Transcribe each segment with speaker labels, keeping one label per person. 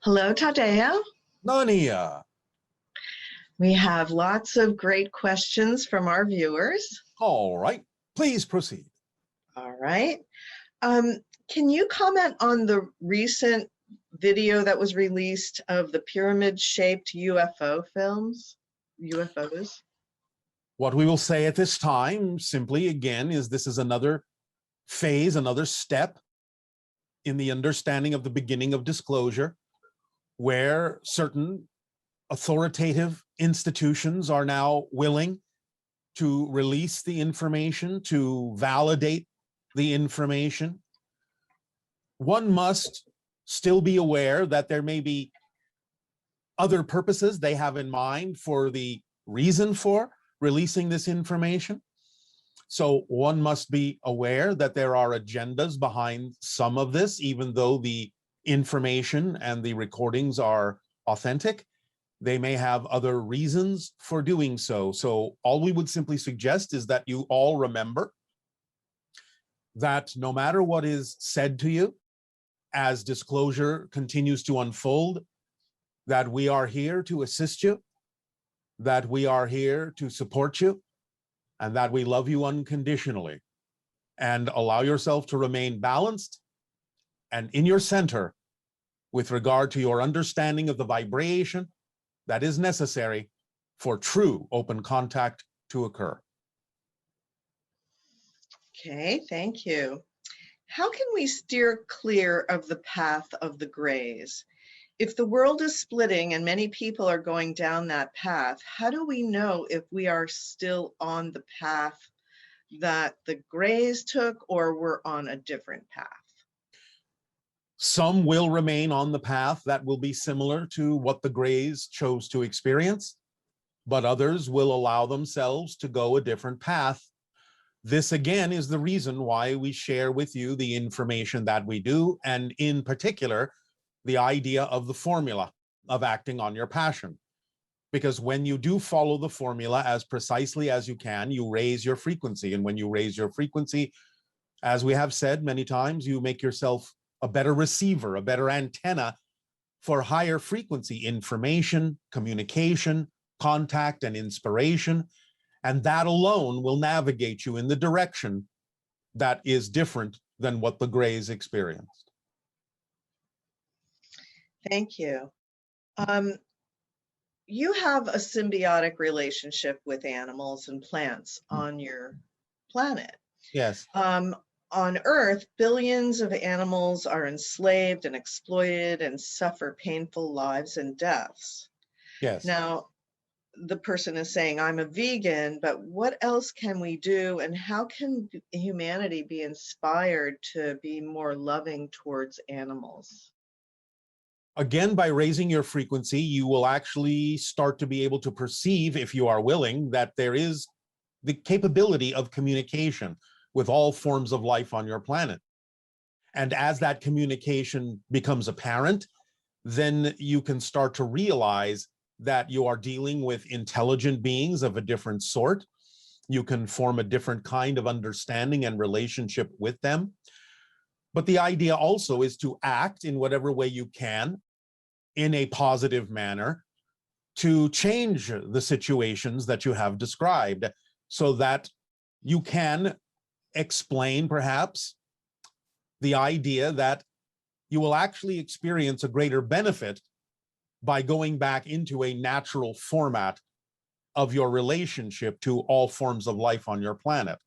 Speaker 1: Hello, Tadeo.
Speaker 2: Nania.
Speaker 1: We have lots of great questions from our viewers.
Speaker 2: All right, please proceed.
Speaker 1: All right. Um, can you comment on the recent video that was released of the pyramid-shaped UFOs?
Speaker 2: What we will say at this time, simply again, is this is another phase, another step in the understanding of the beginning of disclosure, where certain authoritative institutions are now willing to release the information, to validate the information. One must still be aware that there may be other purposes they have in mind for the reason for releasing this information. So one must be aware that there are agendas behind some of this, even though the information and the recordings are authentic. They may have other reasons for doing so. So all we would simply suggest is that you all remember that no matter what is said to you, as disclosure continues to unfold, that we are here to assist you, that we are here to support you, and that we love you unconditionally. And allow yourself to remain balanced and in your center with regard to your understanding of the vibration that is necessary for true open contact to occur.
Speaker 1: Okay, thank you. How can we steer clear of the path of the grays? If the world is splitting and many people are going down that path, how do we know if we are still on the path that the grays took or we're on a different path?
Speaker 2: Some will remain on the path that will be similar to what the grays chose to experience, but others will allow themselves to go a different path. This again is the reason why we share with you the information that we do, and in particular, the idea of the formula of acting on your passion. Because when you do follow the formula as precisely as you can, you raise your frequency. And when you raise your frequency, as we have said many times, you make yourself a better receiver, a better antenna for higher frequency information, communication, contact, and inspiration. And that alone will navigate you in the direction that is different than what the grays experienced.
Speaker 1: Thank you. You have a symbiotic relationship with animals and plants on your planet.
Speaker 2: Yes.
Speaker 1: On Earth, billions of animals are enslaved and exploited and suffer painful lives and deaths.
Speaker 2: Yes.
Speaker 1: Now, the person is saying, I'm a vegan, but what else can we do? And how can humanity be inspired to be more loving towards animals?
Speaker 2: Again, by raising your frequency, you will actually start to be able to perceive, if you are willing, that there is the capability of communication with all forms of life on your planet. And as that communication becomes apparent, then you can start to realize that you are dealing with intelligent beings of a different sort. You can form a different kind of understanding and relationship with them. But the idea also is to act in whatever way you can in a positive manner to change the situations that you have described so that you can explain perhaps the idea that you will actually experience a greater benefit by going back into a natural format of your relationship to all forms of life on your planet.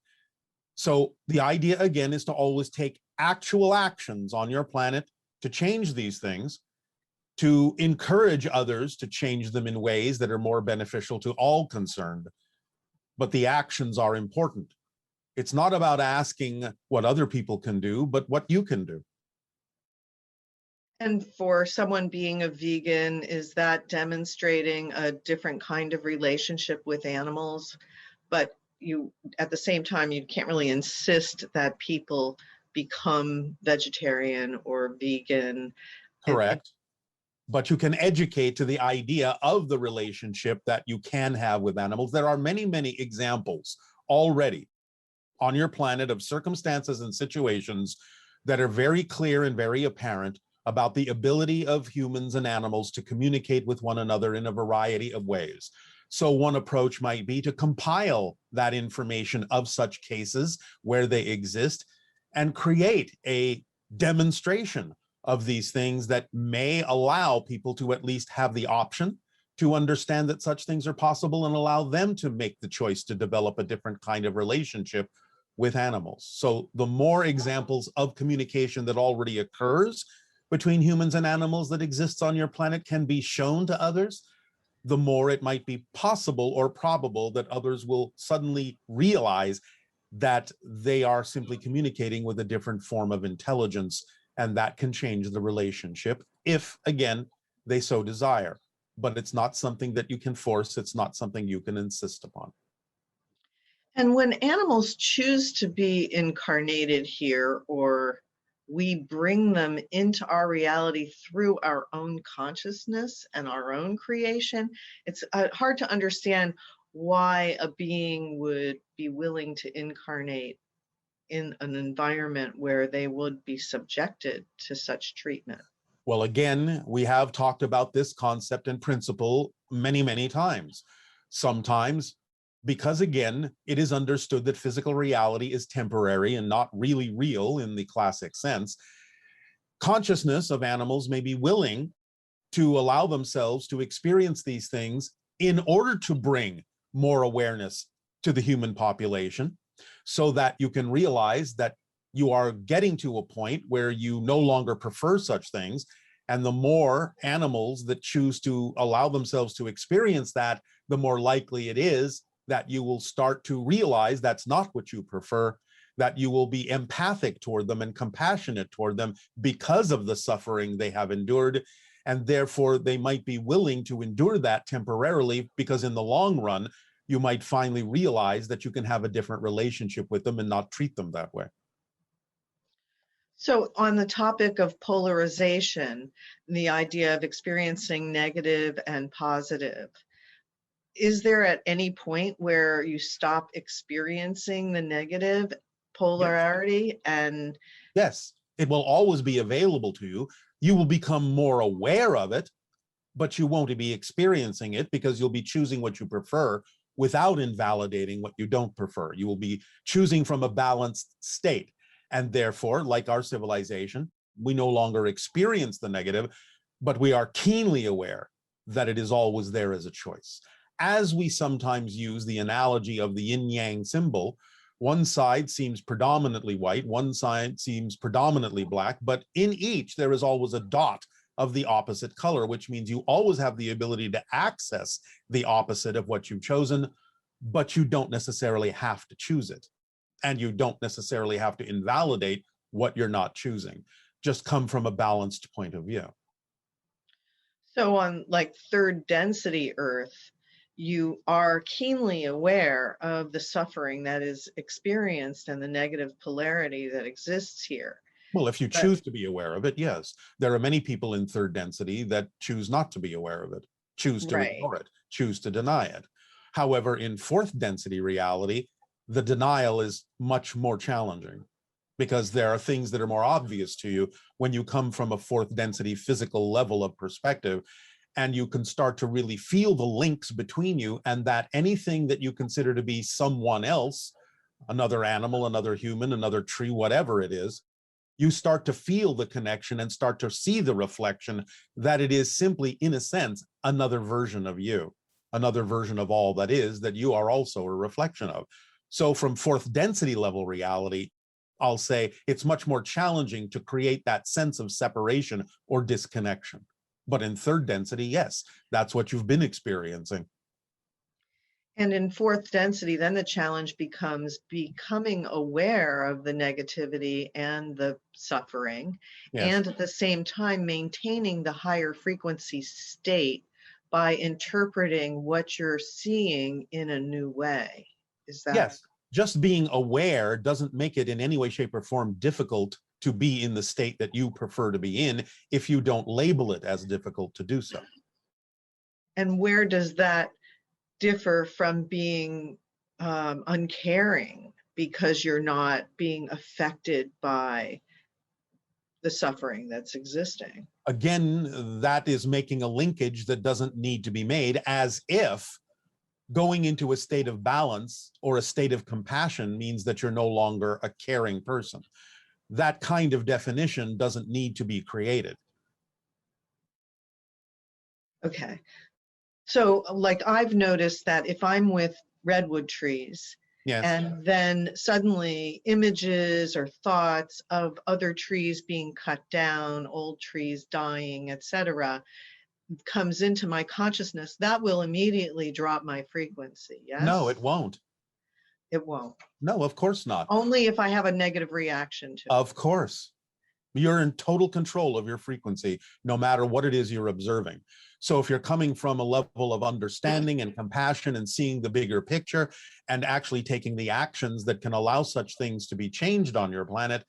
Speaker 2: So the idea again is to always take actual actions on your planet to change these things, to encourage others to change them in ways that are more beneficial to all concerned. But the actions are important. It's not about asking what other people can do, but what you can do.
Speaker 1: And for someone being a vegan, is that demonstrating a different kind of relationship with animals? But you, at the same time, you can't really insist that people become vegetarian or vegan.
Speaker 2: Correct. But you can educate to the idea of the relationship that you can have with animals. There are many, many examples already on your planet of circumstances and situations that are very clear and very apparent about the ability of humans and animals to communicate with one another in a variety of ways. So one approach might be to compile that information of such cases where they exist and create a demonstration of these things that may allow people to at least have the option to understand that such things are possible and allow them to make the choice to develop a different kind of relationship with animals. So the more examples of communication that already occurs between humans and animals that exists on your planet can be shown to others, the more it might be possible or probable that others will suddenly realize that they are simply communicating with a different form of intelligence, and that can change the relationship if, again, they so desire. But it's not something that you can force. It's not something you can insist upon.
Speaker 1: And when animals choose to be incarnated here, or we bring them into our reality through our own consciousness and our own creation, it's hard to understand why a being would be willing to incarnate in an environment where they would be subjected to such treatment.
Speaker 2: Well, again, we have talked about this concept and principle many, many times. Sometimes because, again, it is understood that physical reality is temporary and not really real in the classic sense, consciousness of animals may be willing to allow themselves to experience these things in order to bring more awareness to the human population, so that you can realize that you are getting to a point where you no longer prefer such things. And the more animals that choose to allow themselves to experience that, the more likely it is that you will start to realize that's not what you prefer, that you will be empathic toward them and compassionate toward them because of the suffering they have endured. And therefore, they might be willing to endure that temporarily, because in the long run, you might finally realize that you can have a different relationship with them and not treat them that way.
Speaker 1: So, on the topic of polarization, the idea of experiencing negative and positive, is there at any point where you stop experiencing the negative polarity? And
Speaker 2: yes, it will always be available to you. You will become more aware of it, but you won't be experiencing it because you'll be choosing what you prefer without invalidating what you don't prefer. You will be choosing from a balanced state. And therefore, like our civilization, we no longer experience the negative, but we are keenly aware that it is always there as a choice. As we sometimes use the analogy of the yin-yang symbol, one side seems predominantly white, one side seems predominantly black, but in each there is always a dot of the opposite color, which means you always have the ability to access the opposite of what you've chosen, but you don't necessarily have to choose it. And you don't necessarily have to invalidate what you're not choosing. Just come from a balanced point of view.
Speaker 1: so, on like third density Earth, you are keenly aware of the suffering that is experienced and the negative polarity that exists here.
Speaker 2: Well, if you
Speaker 1: But,
Speaker 2: choose to be aware of it, yes. There are many people in third density that choose not to be aware of it, choose to
Speaker 1: right.
Speaker 2: ignore it, choose to deny it. However, in fourth density reality, the denial is much more challenging, because there are things that are more obvious to you when you come from a fourth density physical level of perspective, and you can start to really feel the links between you, and that anything that you consider to be someone else, another animal, another human, another tree, whatever it is, you start to feel the connection and start to see the reflection that it is simply, in a sense, another version of you, another version of all that is, that you are also a reflection of. So from fourth density level reality, I'll say it's much more challenging to create that sense of separation or disconnection. But in third density, yes, that's what you've been experiencing.
Speaker 1: And in fourth density, then the challenge becomes becoming aware of the negativity and the suffering,
Speaker 2: Yes.
Speaker 1: and at the same time maintaining the higher frequency state by interpreting what you're seeing in a new way. Is that
Speaker 2: Yes. Just being aware doesn't make it in any way, shape, or form difficult to be in the state that you prefer to be in if you don't label it as difficult to do so.
Speaker 1: and where does that differ from being uncaring because you're not being affected by the suffering that's existing.
Speaker 2: Again, that is making a linkage that doesn't need to be made, as if going into a state of balance or a state of compassion means that you're no longer a caring person. That kind of definition doesn't need to be created.
Speaker 1: Okay. So, like, I've noticed that if I'm with redwood trees,
Speaker 2: Yes.
Speaker 1: and then suddenly images or thoughts of other trees being cut down, old trees dying, etc., comes into my consciousness, that will immediately drop my frequency. Yes?
Speaker 2: No, it won't.
Speaker 1: It won't.
Speaker 2: No, of course not.
Speaker 1: Only if I have a negative reaction to it.
Speaker 2: Of course. You're in total control of your frequency, no matter what it is you're observing. So if you're coming from a level of understanding and compassion and seeing the bigger picture and actually taking the actions that can allow such things to be changed on your planet,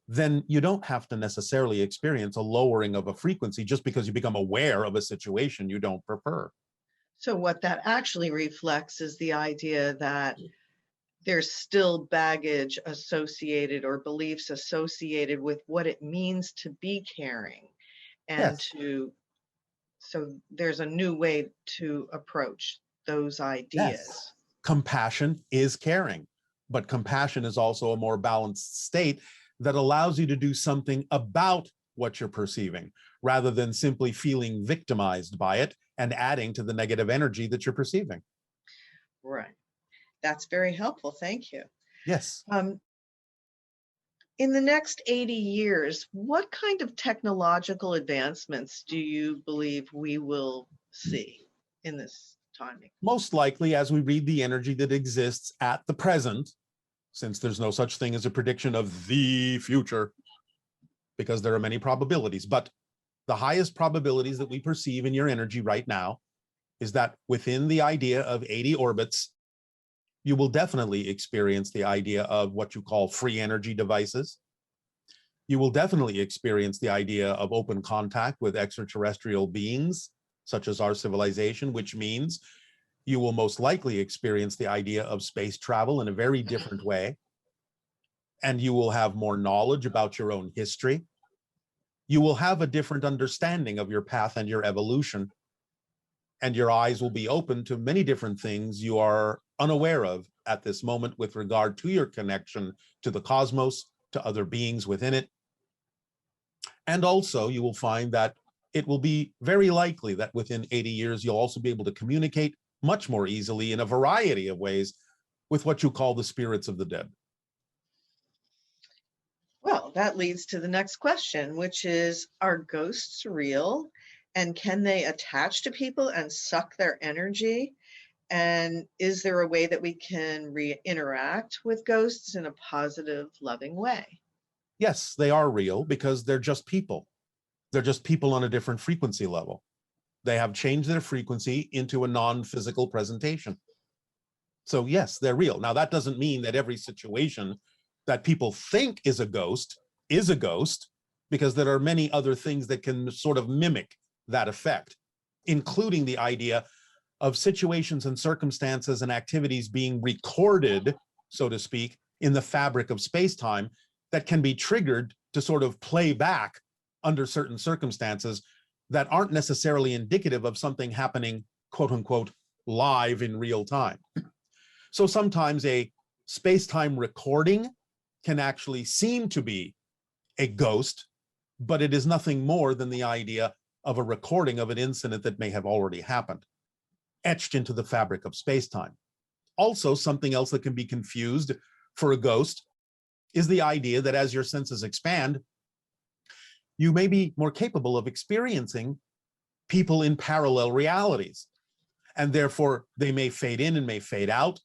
Speaker 2: then you don't have to necessarily experience a lowering of a frequency just because you become aware of a situation you don't prefer.
Speaker 1: So what that actually reflects is the idea that there's still baggage associated or beliefs associated with what it means to be caring, and
Speaker 2: Yes.
Speaker 1: so there's a new way to approach those ideas.
Speaker 2: Yes. Compassion is caring, but compassion is also a more balanced state that allows you to do something about what you're perceiving, rather than simply feeling victimized by it and adding to the negative energy that you're perceiving.
Speaker 1: Right. That's very helpful. Thank you.
Speaker 2: Yes.
Speaker 1: In the next 80 years, what kind of technological advancements do you believe we will see in this timing?
Speaker 2: Most likely, as we read the energy that exists at the present, since there's no such thing as a prediction of the future, because there are many probabilities, but the highest probabilities that we perceive in your energy right now is that within the idea of 80 orbits, you will definitely experience the idea of what you call free energy devices. You will definitely experience the idea of open contact with extraterrestrial beings, such as our civilization, which means you will most likely experience the idea of space travel in a very different way. And you will have more knowledge about your own history. You will have a different understanding of your path and your evolution. And your eyes will be open to many different things you are unaware of at this moment with regard to your connection to the cosmos, to other beings within it. And also, you will find that it will be very likely that within 80 years, you'll also be able to communicate much more easily in a variety of ways with what you call the spirits of the dead.
Speaker 1: Well, that leads to the next question, which is, are ghosts real? And can they attach to people and suck their energy? And is there a way that we can interact with ghosts in a positive, loving way?
Speaker 2: Yes, they are real because they're just people. They're just people on a different frequency level. They have changed their frequency into a non-physical presentation. So yes, they're real. Now, that doesn't mean that every situation that people think is a ghost, because there are many other things that can sort of mimic that effect, including the idea of situations and circumstances and activities being recorded, so to speak, in the fabric of space-time that can be triggered to sort of play back under certain circumstances that aren't necessarily indicative of something happening, quote unquote, live in real time. So sometimes a space-time recording can actually seem to be a ghost, but it is nothing more than the idea of a recording of an incident that may have already happened, etched into the fabric of space-time. Also, something else that can be confused for a ghost is the idea that as your senses expand, you may be more capable of experiencing people in parallel realities. And therefore, they may fade in and may fade out.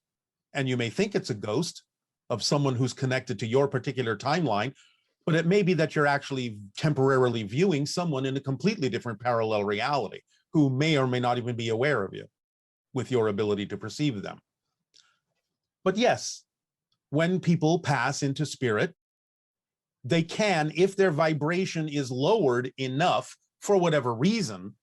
Speaker 2: And you may think it's a ghost of someone who's connected to your particular timeline, but it may be that you're actually temporarily viewing someone in a completely different parallel reality who may or may not even be aware of you with your ability to perceive them. But yes, when people pass into spirit, they can, if their vibration is lowered enough for whatever reason,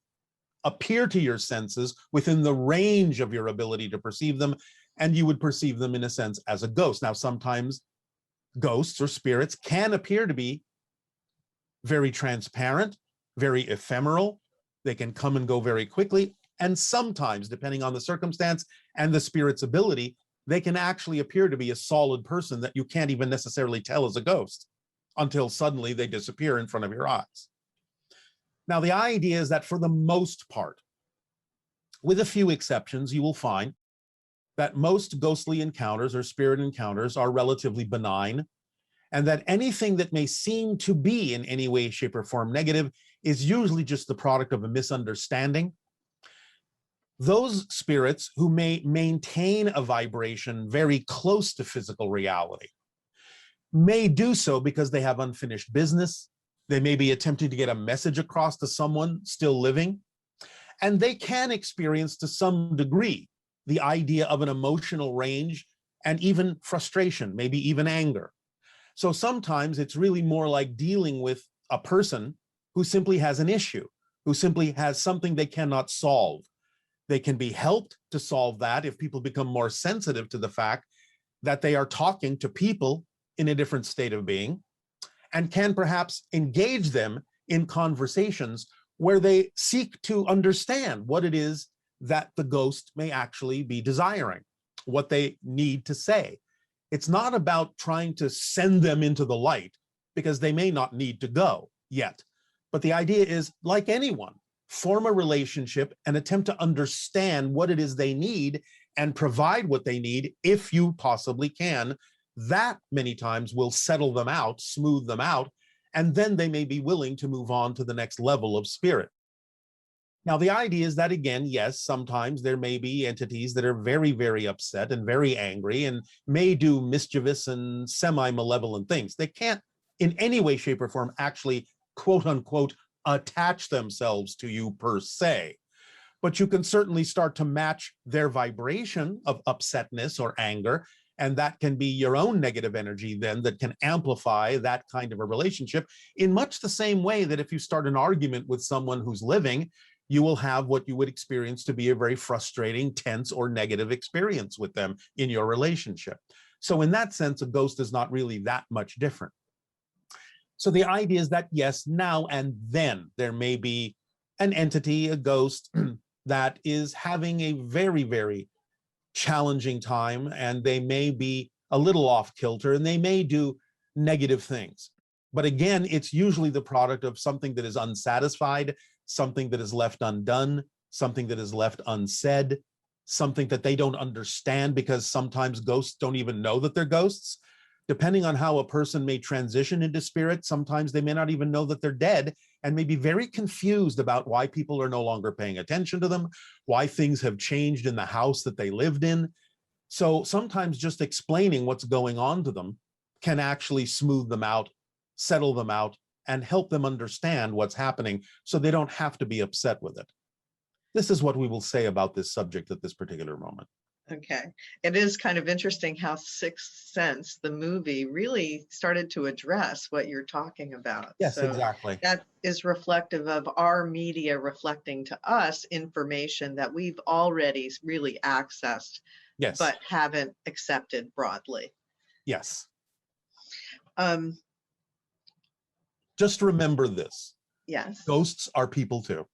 Speaker 2: appear to your senses within the range of your ability to perceive them, and you would perceive them in a sense as a ghost. Now, sometimes ghosts or spirits can appear to be very transparent, very ephemeral. They can come and go very quickly. And sometimes, depending on the circumstance and the spirit's ability, they can actually appear to be a solid person that you can't even necessarily tell is a ghost until suddenly they disappear in front of your eyes. Now, the idea is that for the most part, with a few exceptions, you will find that most ghostly encounters or spirit encounters are relatively benign, and that anything that may seem to be in any way, shape, or form negative is usually just the product of a misunderstanding. Those spirits who may maintain a vibration very close to physical reality may do so because they have unfinished business. They may be attempting to get a message across to someone still living, and they can experience to some degree the idea of an emotional range and even frustration, maybe even anger. So sometimes it's really more like dealing with a person who simply has an issue, who simply has something they cannot solve. They can be helped to solve that if people become more sensitive to the fact that they are talking to people in a different state of being, and can perhaps engage them in conversations where they seek to understand what it is that the ghost may actually be desiring, what they need to say. It's not about trying to send them into the light, because they may not need to go yet. But the idea is, like anyone, form a relationship and attempt to understand what it is they need and provide what they need if you possibly can. That many times will settle them out, smooth them out, and then they may be willing to move on to the next level of spirit. Now, the idea is that, again, yes, sometimes there may be entities that are very, very upset and very angry and may do mischievous and semi-malevolent things. They can't in any way, shape, or form actually, quote unquote, attach themselves to you per se. But you can certainly start to match their vibration of upsetness or anger, and that can be your own negative energy then that can amplify that kind of a relationship, in much the same way that if you start an argument with someone who's living, you will have what you would experience to be a very frustrating, tense, or negative experience with them in your relationship. So in that sense, a ghost is not really that much different. So the idea is that, yes, now and then there may be an entity, a ghost, that is having a very, very challenging time, and they may be a little off kilter, and they may do negative things. But again, it's usually the product of something that is unsatisfied, something that is left undone, something that is left unsaid, something that they don't understand, because sometimes ghosts don't even know that they're ghosts. Depending on how a person may transition into spirit, sometimes they may not even know that they're dead and may be very confused about why people are no longer paying attention to them, why things have changed in the house that they lived in. So sometimes just explaining what's going on to them can actually smooth them out, settle them out, and help them understand what's happening so they don't have to be upset with it. This is what we will say about this subject at this particular moment.
Speaker 1: Okay. It is kind of interesting how Sixth Sense, the movie, really started to address what you're talking about.
Speaker 2: Yes,
Speaker 1: So
Speaker 2: exactly.
Speaker 1: that is reflective of our media reflecting to us information that we've already really accessed,
Speaker 2: Yes.
Speaker 1: but haven't accepted broadly.
Speaker 2: Yes.
Speaker 1: Um,
Speaker 2: Just remember this.
Speaker 1: yes.
Speaker 2: Ghosts are people too.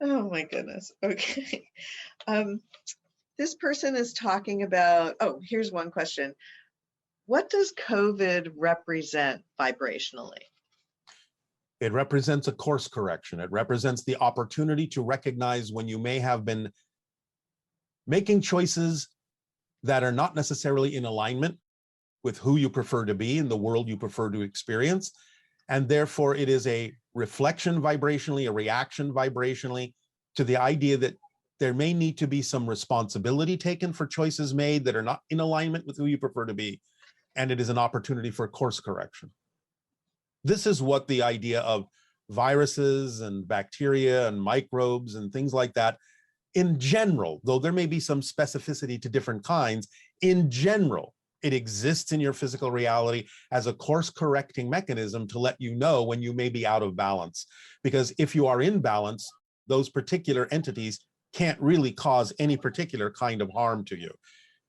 Speaker 1: Oh my goodness. Okay. This person is talking about, oh, here's one question. What does COVID represent vibrationally?
Speaker 2: It represents a course correction. It represents the opportunity to recognize when you may have been making choices that are not necessarily in alignment with who you prefer to be in the world you prefer to experience. And therefore, it is a reflection vibrationally, a reaction vibrationally to the idea that there may need to be some responsibility taken for choices made that are not in alignment with who you prefer to be. And it is an opportunity for course correction. This is what the idea of viruses and bacteria and microbes and things like that, in general, though there may be some specificity to different kinds, in general, it exists in your physical reality as a course correcting mechanism to let you know when you may be out of balance. Because if you are in balance, those particular entities can't really cause any particular kind of harm to you.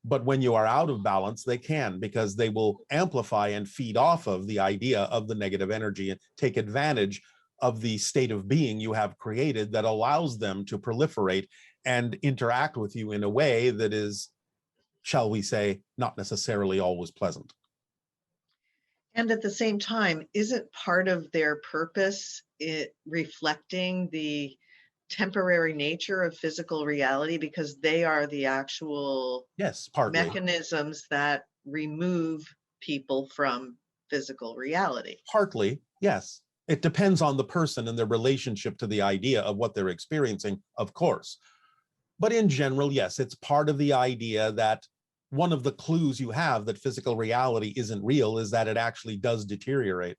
Speaker 2: But when you are out of balance, they can, because they will amplify and feed off of the idea of the negative energy and take advantage of the state of being you have created that allows them to proliferate and interact with you in a way that is, shall we say, not necessarily always pleasant.
Speaker 1: And at the same time, isn't part of their purpose it reflecting the temporary nature of physical reality, because they are the actual
Speaker 2: Yes, partly.
Speaker 1: mechanisms that remove people from physical reality?
Speaker 2: Partly, yes. It depends on the person and their relationship to the idea of what they're experiencing, of course. But in general, yes, it's part of the idea that one of the clues you have that physical reality isn't real is that it actually does deteriorate,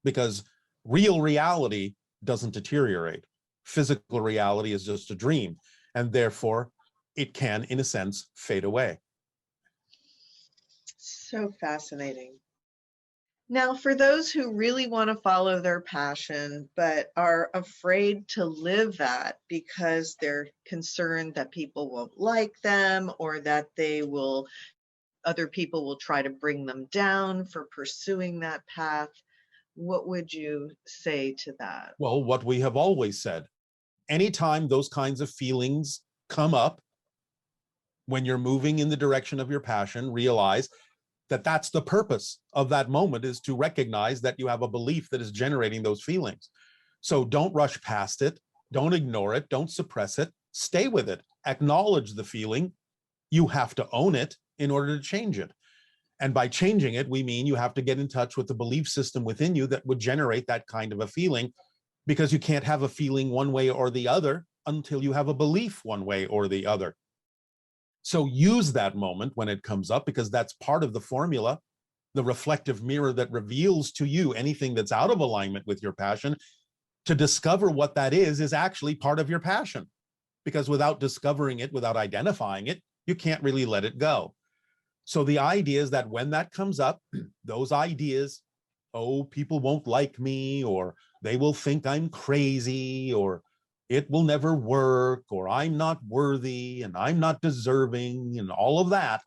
Speaker 2: because real reality doesn't deteriorate. Physical reality is just a dream, and therefore it can, in a sense, fade away.
Speaker 1: So fascinating. Now, for those who really want to follow their passion, but are afraid to live that because they're concerned that people won't like them, or that other people will try to bring them down for pursuing that path, what would you say to that?
Speaker 2: Well, what we have always said, anytime those kinds of feelings come up when you're moving in the direction of your passion, realize that that's the purpose of that moment, is to recognize that you have a belief that is generating those feelings. So don't rush past it. Don't ignore it. Don't suppress it. Stay with it. Acknowledge the feeling. You have to own it in order to change it. And by changing it, we mean you have to get in touch with the belief system within you that would generate that kind of a feeling, because you can't have a feeling one way or the other until you have a belief one way or the other. So use that moment when it comes up, because that's part of the formula, the reflective mirror that reveals to you anything that's out of alignment with your passion. To discover what that is actually part of your passion, because without discovering it, without identifying it, you can't really let it go. So the idea is that when that comes up, those ideas, oh, people won't like me, or they will think I'm crazy, or it will never work, or I'm not worthy, and I'm not deserving, and all of that,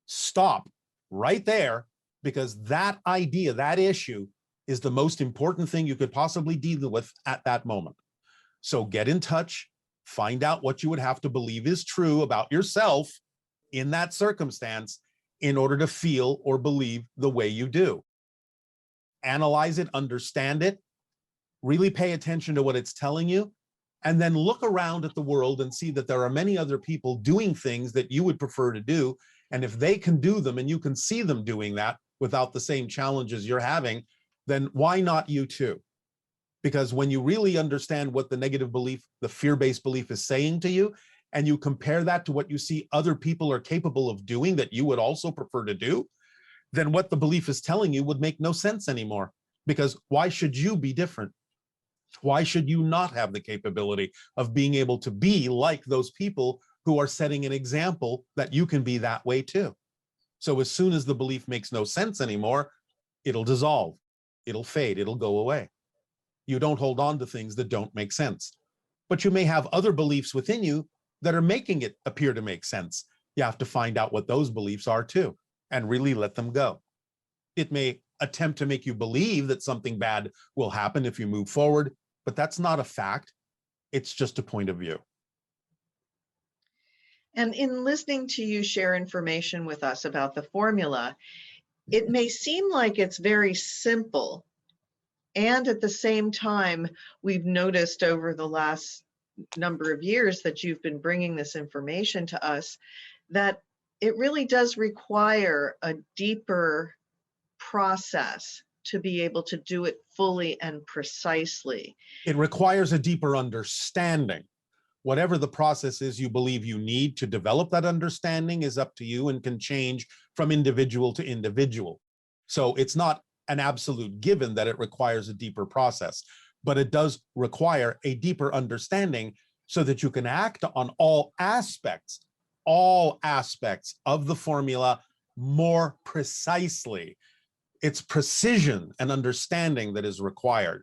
Speaker 2: stop right there, because that idea, that issue, is the most important thing you could possibly deal with at that moment. So get in touch, find out what you would have to believe is true about yourself in that circumstance in order to feel or believe the way you do. Analyze it, understand it, really pay attention to what it's telling you, and then look around at the world and see that there are many other people doing things that you would prefer to do. And if they can do them and you can see them doing that without the same challenges you're having, then why not you too? Because when you really understand what the negative belief, the fear-based belief is saying to you, and you compare that to what you see other people are capable of doing that you would also prefer to do, then what the belief is telling you would make no sense anymore. Because why should you be different? Why should you not have the capability of being able to be like those people who are setting an example that you can be that way too? So as soon as the belief makes no sense anymore, it'll dissolve, it'll fade, it'll go away. You don't hold on to things that don't make sense. But you may have other beliefs within you that are making it appear to make sense. You have to find out what those beliefs are too, and really let them go. It may attempt to make you believe that something bad will happen if you move forward, but that's not a fact. It's just a point of view.
Speaker 1: And in listening to you share information with us about the formula, it may seem like it's very simple. And at the same time, we've noticed over the last number of years that you've been bringing this information to us, that it really does require a deeper process to be able to do it fully and precisely.
Speaker 2: It requires a deeper understanding. Whatever the process is you believe you need to develop that understanding is up to you and can change from individual to individual. So it's not an absolute given that it requires a deeper process, but it does require a deeper understanding so that you can act on all aspects of the formula more precisely. It's precision and understanding that is required.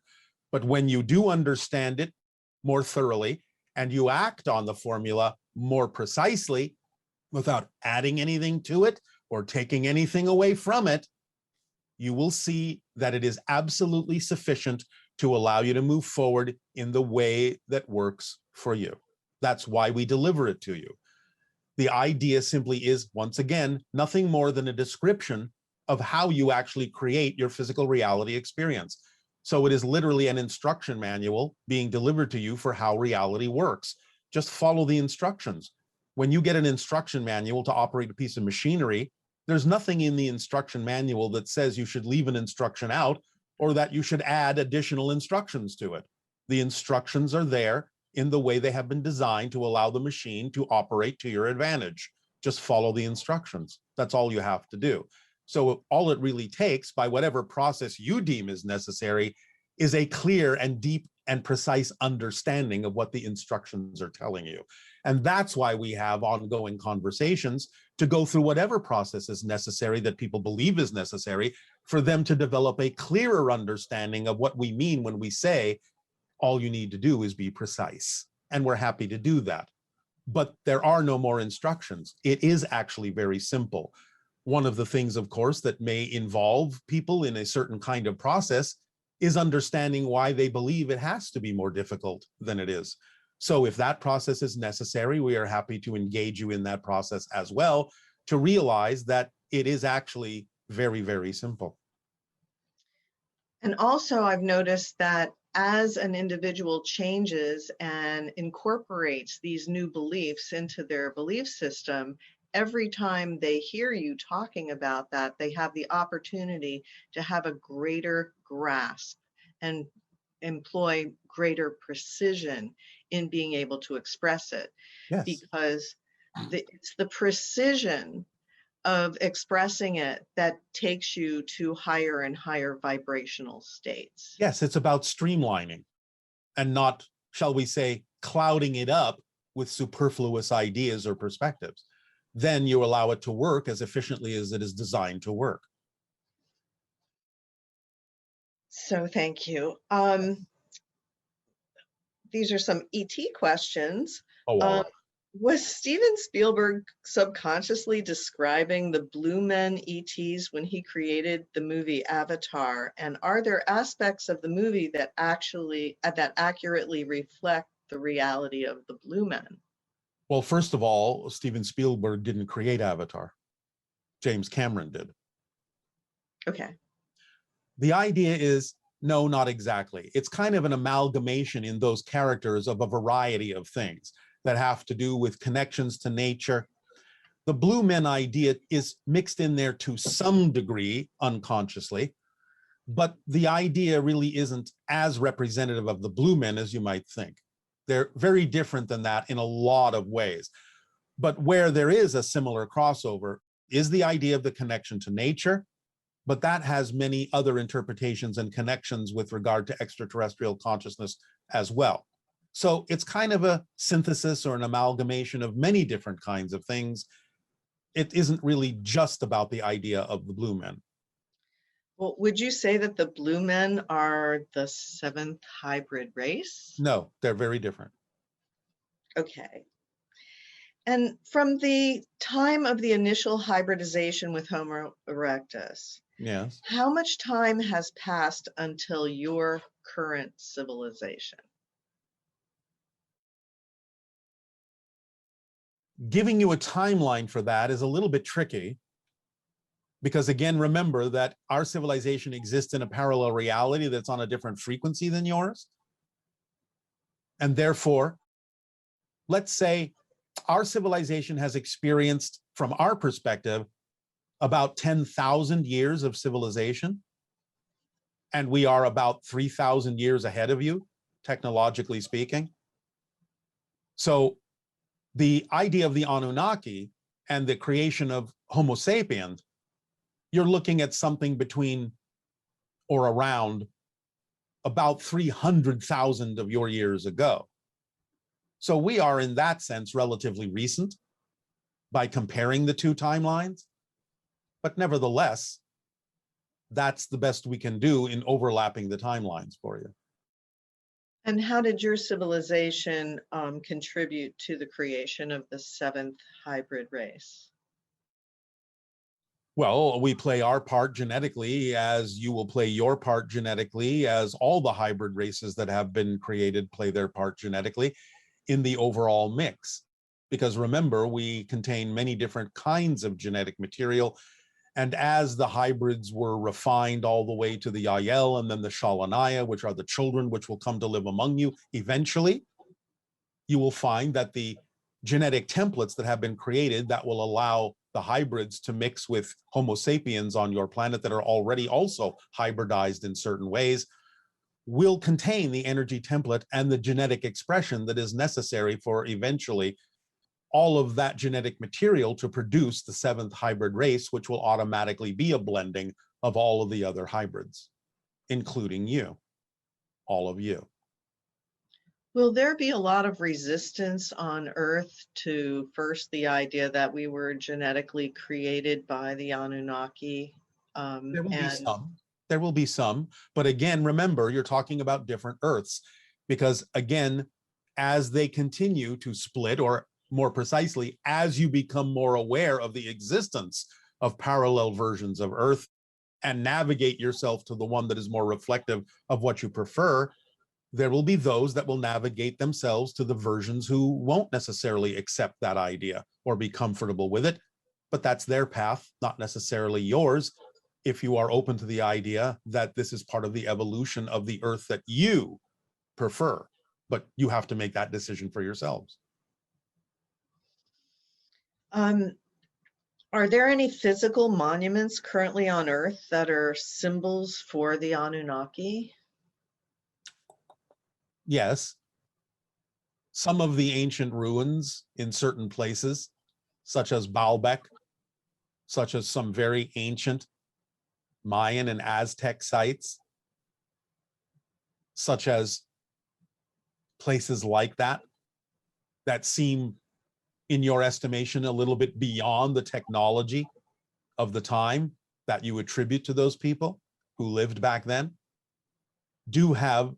Speaker 2: But when you do understand it more thoroughly and you act on the formula more precisely, without adding anything to it or taking anything away from it, you will see that it is absolutely sufficient to allow you to move forward in the way that works for you. That's why we deliver it to you. The idea simply is, once again, nothing more than a description of how you actually create your physical reality experience. So it is literally an instruction manual being delivered to you for how reality works. Just follow the instructions. When you get an instruction manual to operate a piece of machinery, there's nothing in the instruction manual that says you should leave an instruction out or that you should add additional instructions to it. The instructions are there in the way they have been designed to allow the machine to operate to your advantage. Just follow the instructions. That's all you have to do. So all it really takes, by whatever process you deem is necessary, is a clear and deep and precise understanding of what the instructions are telling you. And that's why we have ongoing conversations to go through whatever process is necessary that people believe is necessary for them to develop a clearer understanding of what we mean when we say all you need to do is be precise. And we're happy to do that. But there are no more instructions. It is actually very simple. One of the things, of course, that may involve people in a certain kind of process is understanding why they believe it has to be more difficult than it is. So if that process is necessary, we are happy to engage you in that process as well, to realize that it is actually very, very simple.
Speaker 1: And also, I've noticed that as an individual changes and incorporates these new beliefs into their belief system, every time they hear you talking about that, they have the opportunity to have a greater grasp and employ greater precision in being able to express it.
Speaker 2: Yes.
Speaker 1: Because it's the precision of expressing it that takes you to higher and higher vibrational states.
Speaker 2: Yes, it's about streamlining and not, shall we say, clouding it up with superfluous ideas or perspectives. Then you allow it to work as efficiently as it is designed to work.
Speaker 1: So thank you. These are some ET questions.
Speaker 2: Oh, all right.
Speaker 1: Was Steven Spielberg subconsciously describing the Blue Men ETs when he created the movie Avatar? And are there aspects of the movie that accurately reflect the reality of the Blue Men?
Speaker 2: Well, first of all, Steven Spielberg didn't create Avatar. James Cameron did.
Speaker 1: Okay.
Speaker 2: The idea is, no, not exactly. It's kind of an amalgamation in those characters of a variety of things that have to do with connections to nature. The Blue Men idea is mixed in there to some degree unconsciously, but the idea really isn't as representative of the Blue Men as you might think. They're very different than that in a lot of ways. But where there is a similar crossover is the idea of the connection to nature, but that has many other interpretations and connections with regard to extraterrestrial consciousness as well. So it's kind of a synthesis or an amalgamation of many different kinds of things. It isn't really just about the idea of the Blue Men.
Speaker 1: Well, would you say that the Blue Men are the seventh hybrid race?
Speaker 2: No, they're very different.
Speaker 1: Okay. And from the time of the initial hybridization with Homo erectus,
Speaker 2: Yes.
Speaker 1: how much time has passed until your current civilization?
Speaker 2: Giving you a timeline for that is a little bit tricky because, again, remember that our civilization exists in a parallel reality that's on a different frequency than yours. And therefore, let's say our civilization has experienced, from our perspective, about 10,000 years of civilization. And we are about 3,000 years ahead of you, technologically speaking. So the idea of the Anunnaki and the creation of Homo sapiens, you're looking at something between or around about 300,000 of your years ago. So we are, in that sense, relatively recent by comparing the two timelines. But nevertheless, that's the best we can do in overlapping the timelines for you.
Speaker 1: And how did your civilization contribute to the creation of the seventh hybrid race?
Speaker 2: Well, we play our part genetically, as you will play your part genetically, as all the hybrid races that have been created play their part genetically in the overall mix. Because remember, we contain many different kinds of genetic material. And as the hybrids were refined all the way to the Yael and then the Shalanaya, which are the children which will come to live among you eventually, you will find that the genetic templates that have been created that will allow the hybrids to mix with Homo sapiens on your planet that are already also hybridized in certain ways will contain the energy template and the genetic expression that is necessary for eventually all of that genetic material to produce the seventh hybrid race, which will automatically be a blending of all of the other hybrids, including you, all of you.
Speaker 1: Will there be a lot of resistance on Earth to first the idea that we were genetically created by the Anunnaki?
Speaker 2: There will be
Speaker 1: And
Speaker 2: some. There will be some. But again, remember, you're talking about different Earths because, again, as they continue to split, or more precisely, as you become more aware of the existence of parallel versions of Earth and navigate yourself to the one that is more reflective of what you prefer, there will be those that will navigate themselves to the versions who won't necessarily accept that idea or be comfortable with it. But that's their path, not necessarily yours, if you are open to the idea that this is part of the evolution of the Earth that you prefer. But you have to make that decision for yourselves.
Speaker 1: um, are there any physical monuments currently on Earth that are symbols for the Anunnaki?
Speaker 2: Yes, some of the ancient ruins in certain places, such as Baalbek, such as some very ancient Mayan and Aztec sites, such as places like that, that seem, in your estimation, a little bit beyond the technology of the time that you attribute to those people who lived back then, do have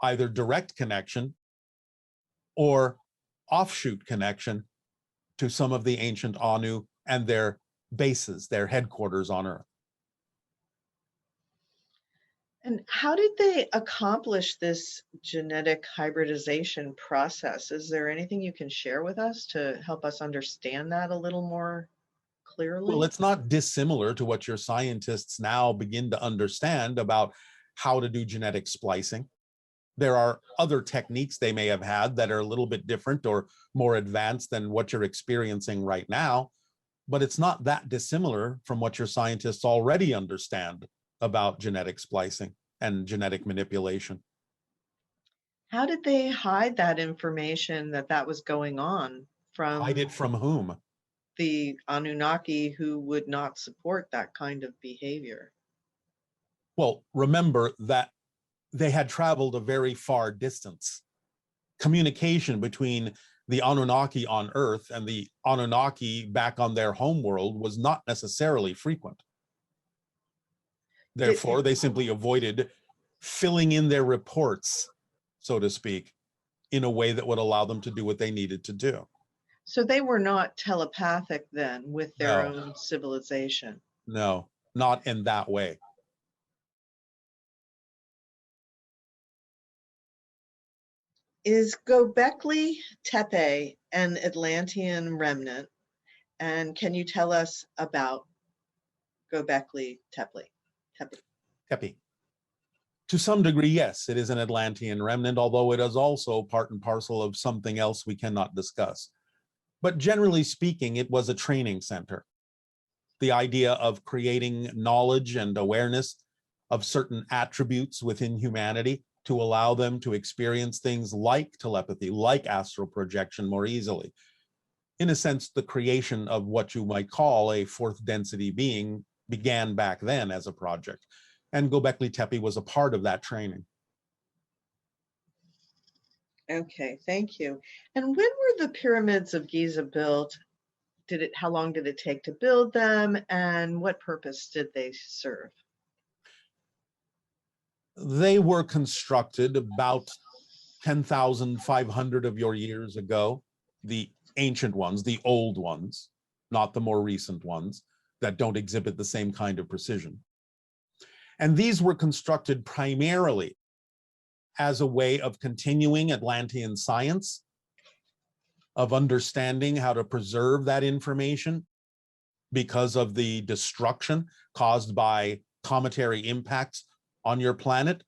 Speaker 2: either direct connection or offshoot connection to some of the ancient Anu and their bases, their headquarters on Earth.
Speaker 1: And how did they accomplish this genetic hybridization process? Is there anything you can share with us to help us understand that a little more
Speaker 2: Well,
Speaker 1: clearly?
Speaker 2: it's not dissimilar to what your scientists now begin to understand about how to do genetic splicing. There are other techniques they may have had that are a little bit different or more advanced than what you're experiencing right now, but it's not that dissimilar from what your scientists already understand about genetic splicing and genetic manipulation.
Speaker 1: How did they hide that information that that was going on
Speaker 2: Hide
Speaker 1: from
Speaker 2: it from whom?
Speaker 1: the Anunnaki who would not support that kind of behavior?
Speaker 2: Well, remember that they had traveled a very far distance. Communication between the Anunnaki on Earth and the Anunnaki back on their homeworld was not necessarily frequent.
Speaker 1: Did,
Speaker 2: Therefore, they simply avoided filling in their reports, so to speak, in a way that would allow them to do what they needed to do.
Speaker 1: so they were not telepathic then with their
Speaker 2: No,
Speaker 1: own civilization.
Speaker 2: no, not in that way.
Speaker 1: Is Göbekli Tepe an Atlantean remnant? And can you tell us about Göbekli Tepe?
Speaker 2: Happy. To some degree, yes, it is an Atlantean remnant, although it is also part and parcel of something else we cannot discuss. But generally speaking, it was a training center. The idea of creating knowledge and awareness of certain attributes within humanity to allow them to experience things like telepathy, like astral projection more easily. In a sense, the creation of what you might call a fourth density being began back then as a project. And Göbekli Tepe was a part of that training.
Speaker 1: Okay, thank you. And when were the pyramids of Giza built? How long did it take to build them, and what purpose did they serve?
Speaker 2: They were constructed about 10,500 of your years ago, the ancient ones, the old ones, not the more recent ones that don't exhibit the same kind of precision. And these were constructed primarily as a way of continuing Atlantean science, of understanding how to preserve that information because of the destruction caused by cometary impacts on your planet.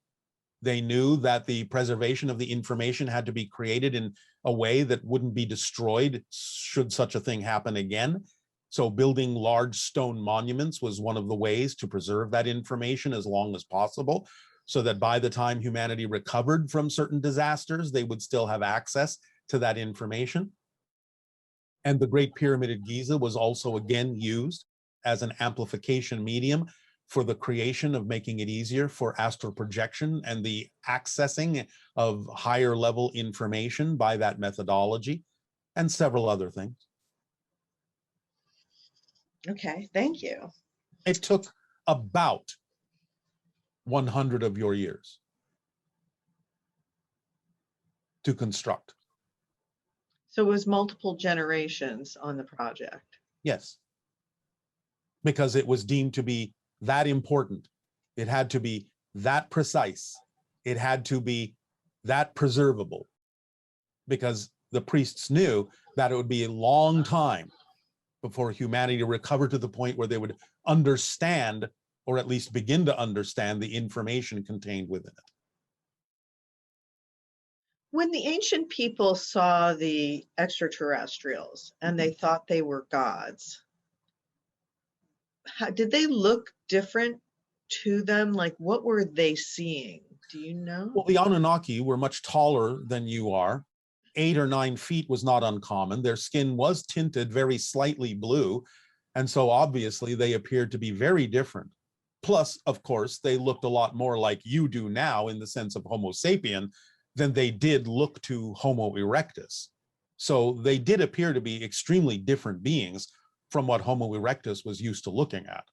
Speaker 2: They knew that the preservation of the information had to be created in a way that wouldn't be destroyed should such a thing happen again. So building large stone monuments was one of the ways to preserve that information as long as possible, so that by the time humanity recovered from certain disasters, they would still have access to that information. And the Great Pyramid at Giza was also again used as an amplification medium for the creation of making it easier for astral projection and the accessing of higher level information by that methodology, and several other things.
Speaker 1: Okay, thank you.
Speaker 2: It took about 100 of your years to construct.
Speaker 1: So it was multiple generations on the project.
Speaker 2: Yes, because it was deemed to be that important. It had to be that precise. It had to be that preservable, because the priests knew that it would be a long time before humanity recovered to the point where they would understand, or at least begin to understand, the information contained within it.
Speaker 1: When the ancient people saw the extraterrestrials and they thought they were gods, did they look different to them? Like, what were they seeing? Do you know?
Speaker 2: Well, the Anunnaki were much taller than you are. 8 or 9 feet was not uncommon. Their skin was tinted very slightly blue, and so obviously they appeared to be very different. Plus, of course, they looked a lot more like you do now in the sense of Homo sapien than they did look to Homo erectus. So they did appear to be extremely different beings from what Homo erectus was used to looking at.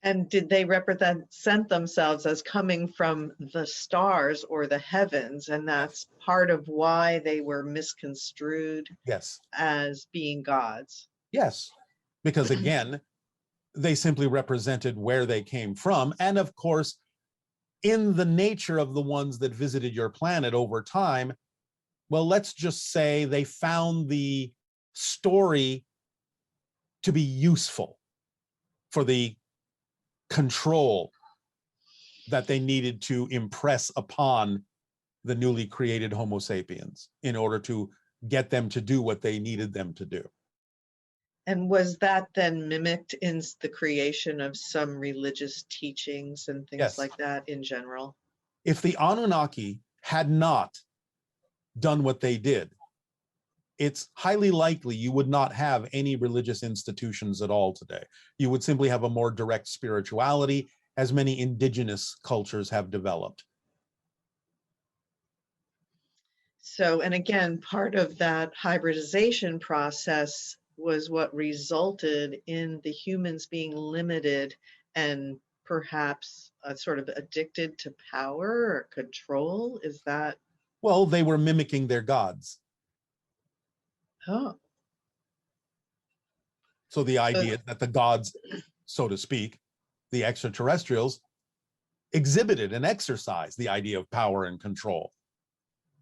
Speaker 1: And did they represent themselves as coming from the stars or the heavens? And that's part of why they were misconstrued
Speaker 2: Yes.
Speaker 1: as being gods.
Speaker 2: Yes, because again, they simply represented where they came from. And of course, in the nature of the ones that visited your planet over time, well, let's just say they found the story to be useful for the control that they needed to impress upon the newly created Homo sapiens in order to get them to do what they needed them to do.
Speaker 1: And was that then mimicked in the creation of some religious teachings and things
Speaker 2: Yes.
Speaker 1: like that in general?
Speaker 2: If the Anunnaki had not done what they did, it's highly likely you would not have any religious institutions at all today. You would simply have a more direct spirituality, as many indigenous cultures have developed.
Speaker 1: So, and again, part of that hybridization process was what resulted in the humans being limited and perhaps sort of addicted to power or control. Is that?
Speaker 2: Well, they were mimicking their gods.
Speaker 1: Oh.
Speaker 2: So the idea that the gods, so to speak, the extraterrestrials, exhibited and exercised the idea of power and control.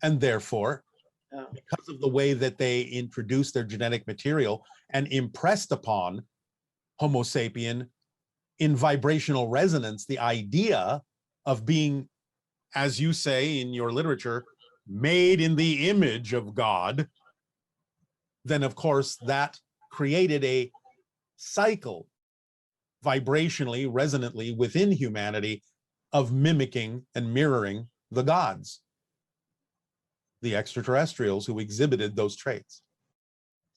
Speaker 2: And therefore, because of the way that they introduced their genetic material and impressed upon Homo sapien in vibrational resonance the idea of being, as you say in your literature, made in the image of God, then of course that created a cycle vibrationally, resonantly within humanity of mimicking and mirroring the gods, the extraterrestrials who exhibited those traits.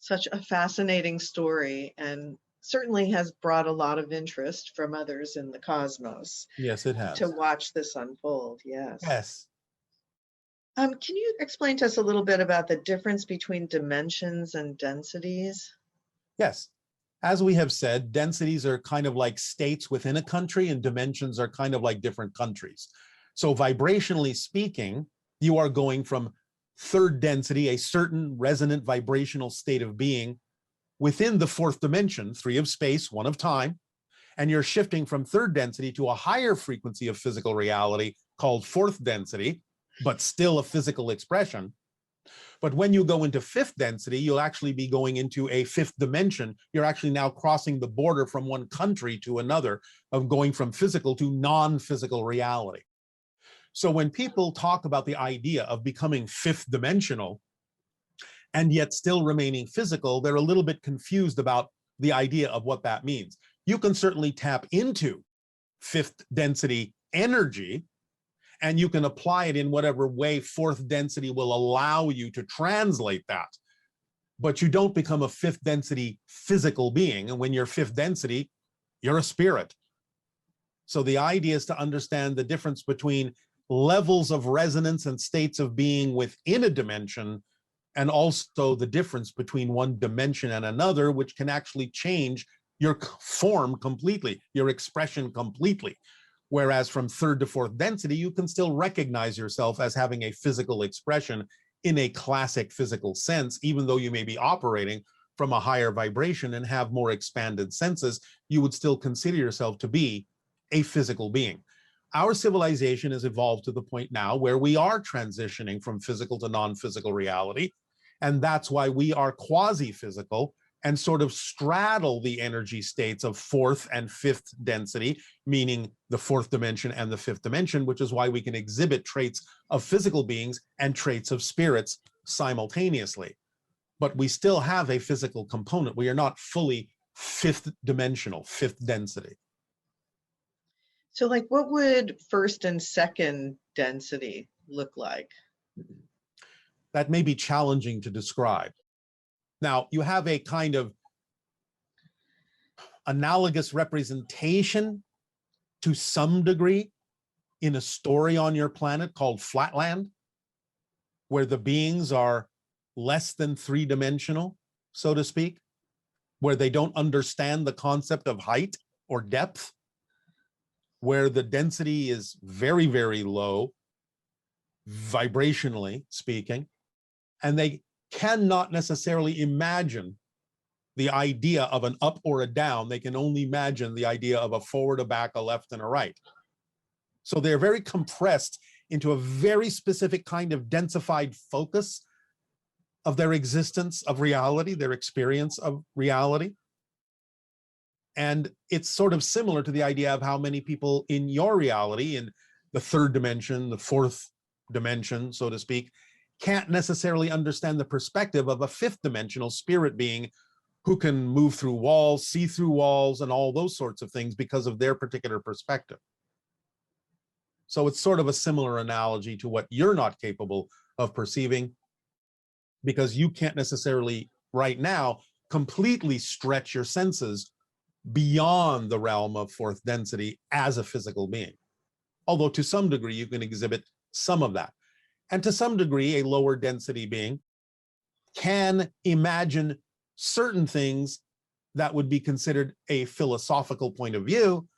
Speaker 1: Such a fascinating story, and certainly has brought a lot of interest from others in the cosmos.
Speaker 2: Yes, it has.
Speaker 1: To watch this unfold, yes.
Speaker 2: Yes.
Speaker 1: Can you explain to us a little bit about the difference between dimensions and densities?
Speaker 2: Yes. As we have said, densities are kind of like states within a country, and dimensions are kind of like different countries. So vibrationally speaking, You are going from third density, a certain resonant vibrational state of being, within the fourth dimension, 3 of space, 1 of time, and you're shifting from third density to a higher frequency of physical reality called fourth density, but still a physical expression. But when you go into fifth density, you'll actually be going into a fifth dimension. You're actually now crossing the border from one country to another, of going from physical to non-physical reality. So when people talk about the idea of becoming fifth dimensional and yet still remaining physical, they're a little bit confused about the idea of what that means. You can certainly tap into fifth density energy, and you can apply it in whatever way fourth density will allow you to translate that. But you don't become a fifth density physical being. And when you're fifth density, you're a spirit. So the idea is to understand the difference between levels of resonance and states of being within a dimension, and also the difference between one dimension and another, which can actually change your form completely, your expression completely. Whereas from third to fourth density, you can still recognize yourself as having a physical expression in a classic physical sense, even though you may be operating from a higher vibration and have more expanded senses, you would still consider yourself to be a physical being. Our civilization has evolved to the point now where we are transitioning from physical to non-physical reality. And that's why we are quasi-physical and sort of straddle the energy states of fourth and fifth density, meaning the fourth dimension and the fifth dimension, which is why we can exhibit traits of physical beings and traits of spirits simultaneously. But we still have a physical component. We are not fully fifth dimensional, fifth density.
Speaker 1: So like what would first and second density look like?
Speaker 2: That may be challenging to describe. Now, you have a kind of analogous representation to some degree in a story on your planet called Flatland, where the beings are less than three-dimensional, so to speak, where they don't understand the concept of height or depth, where the density is very, very low, vibrationally speaking, and they cannot necessarily imagine the idea of an up or a down. They can only imagine the idea of a forward, a back, a left, and a right. So they're very compressed into a very specific kind of densified focus of their existence of reality, their experience of reality. And it's sort of similar to the idea of how many people in your reality, in the third dimension, the fourth dimension, so to speak, can't necessarily understand the perspective of a fifth dimensional spirit being who can move through walls, see through walls, and all those sorts of things because of their particular perspective. So it's sort of a similar analogy to what you're not capable of perceiving, because you can't necessarily right now completely stretch your senses beyond the realm of fourth density as a physical being. Although to some degree you can exhibit some of that. And to some degree, a lower density being can imagine certain things that would be considered a philosophical point of view,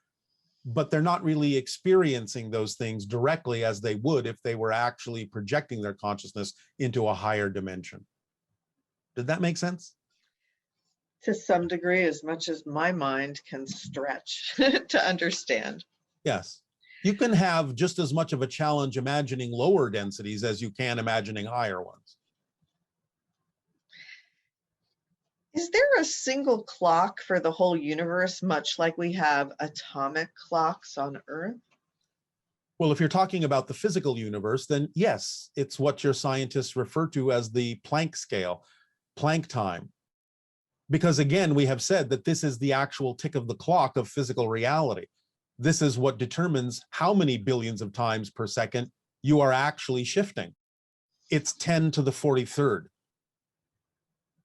Speaker 2: but they're not really experiencing those things directly as they would if they were actually projecting their consciousness into a higher dimension. Did that make sense?
Speaker 1: To some degree, as much as my mind can stretch to understand.
Speaker 2: Yes. You can have just as much of a challenge imagining lower densities as you can imagining higher ones.
Speaker 1: Is there a single clock for the whole universe, much like we have atomic clocks on Earth?
Speaker 2: Well, if you're talking about the physical universe, then yes, it's what your scientists refer to as the Planck scale, Planck time. Because again, we have said that this is the actual tick of the clock of physical reality. This is what determines how many billions of times per second you are actually shifting. It's 10 to the 43rd.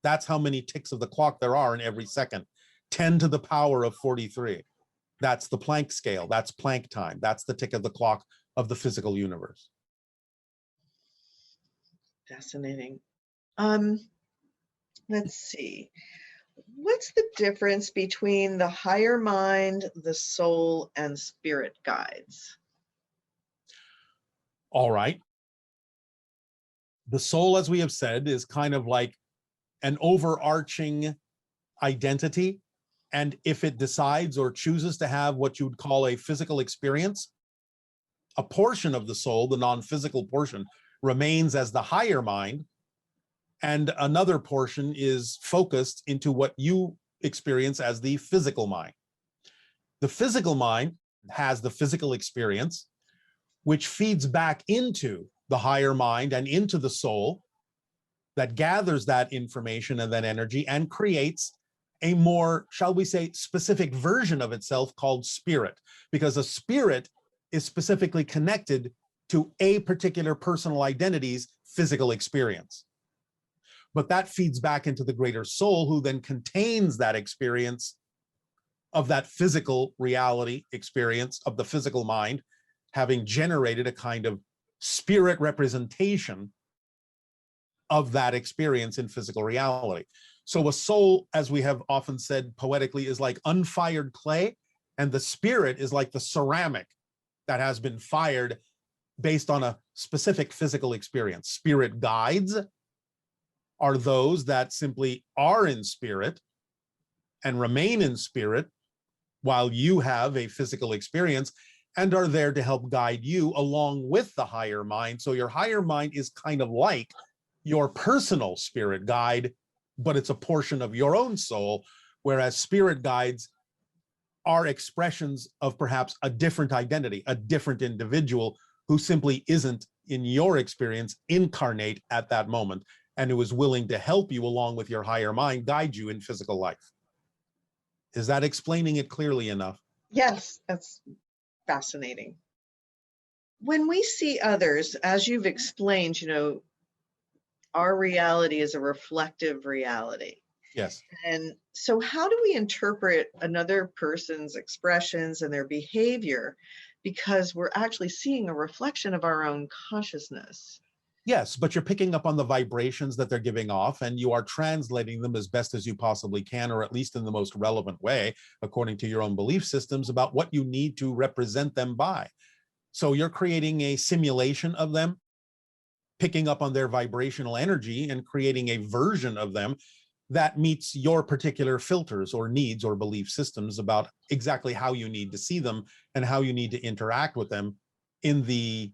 Speaker 2: That's how many ticks of the clock there are in every second. 10 to the power of 43. That's the Planck scale. That's Planck time. That's the tick of the clock of the physical universe.
Speaker 1: Fascinating. Let's see. What's the difference between the higher mind, the soul, and spirit guides?
Speaker 2: All right. The soul, as we have said, is kind of like an overarching identity. And if it decides or chooses to have what you would call a physical experience, a portion of the soul, the non-physical portion, remains as the higher mind, and another portion is focused into what you experience as the physical mind. The physical mind has the physical experience, which feeds back into the higher mind and into the soul, that gathers that information and that energy and creates a more, shall we say, specific version of itself called spirit, because a spirit is specifically connected to a particular personal identity's physical experience. But that feeds back into the greater soul, who then contains that experience of that physical reality experience of the physical mind, having generated a kind of spirit representation of that experience in physical reality. So a soul, as we have often said poetically, is like unfired clay, and the spirit is like the ceramic that has been fired based on a specific physical experience. Spirit guides are those that simply are in spirit and remain in spirit while you have a physical experience, and are there to help guide you along with the higher mind. So your higher mind is kind of like your personal spirit guide, but it's a portion of your own soul, whereas spirit guides are expressions of perhaps a different identity, a different individual who simply isn't, in your experience, incarnate at that moment, and who is willing to help you along with your higher mind, guide you in physical life. Is that explaining it clearly enough?
Speaker 1: Yes, that's fascinating. When we see others, as you've explained, our reality is a reflective reality.
Speaker 2: Yes.
Speaker 1: And so, how do we interpret another person's expressions and their behavior? Because we're actually seeing a reflection of our own consciousness.
Speaker 2: Yes, but you're picking up on the vibrations that they're giving off, and you are translating them as best as you possibly can, or at least in the most relevant way, according to your own belief systems, about what you need to represent them by. So you're creating a simulation of them, picking up on their vibrational energy and creating a version of them that meets your particular filters or needs or belief systems about exactly how you need to see them and how you need to interact with them in the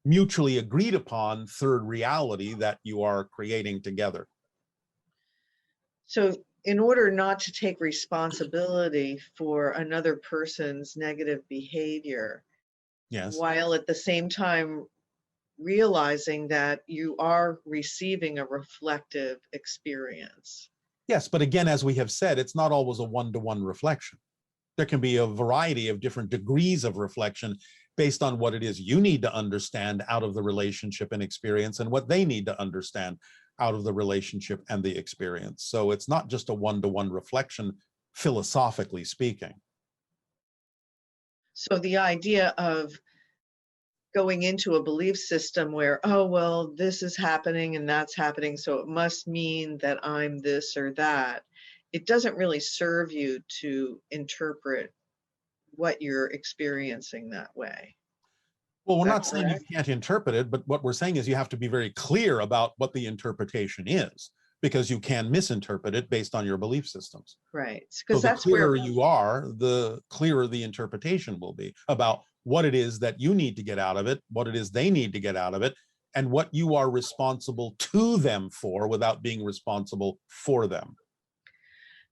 Speaker 2: mutually agreed upon third reality that you are creating together.
Speaker 1: So, in order not to take responsibility for another person's negative behavior,
Speaker 2: Yes.
Speaker 1: while at the same time realizing that you are receiving a reflective experience.
Speaker 2: Yes, but again, as we have said, it's not always a one-to-one reflection. There can be a variety of different degrees of reflection based on what it is you need to understand out of the relationship and experience, and what they need to understand out of the relationship and the experience. So it's not just a one-to-one reflection, philosophically speaking.
Speaker 1: So the idea of going into a belief system where, oh, well, this is happening and that's happening, so it must mean that I'm this or that, it doesn't really serve you to interpret what you're experiencing that way.
Speaker 2: Well, we're
Speaker 1: Is that
Speaker 2: not saying you
Speaker 1: correct?
Speaker 2: can't interpret it, but what we're saying is you have to be very clear about what the interpretation is, because you can misinterpret it based on your belief systems.
Speaker 1: Right.
Speaker 2: So
Speaker 1: Because
Speaker 2: the
Speaker 1: that's where,
Speaker 2: clearer you are, the clearer the interpretation will be about what it is that you need to get out of it, what it is they need to get out of it, and what you are responsible to them for without being responsible for them.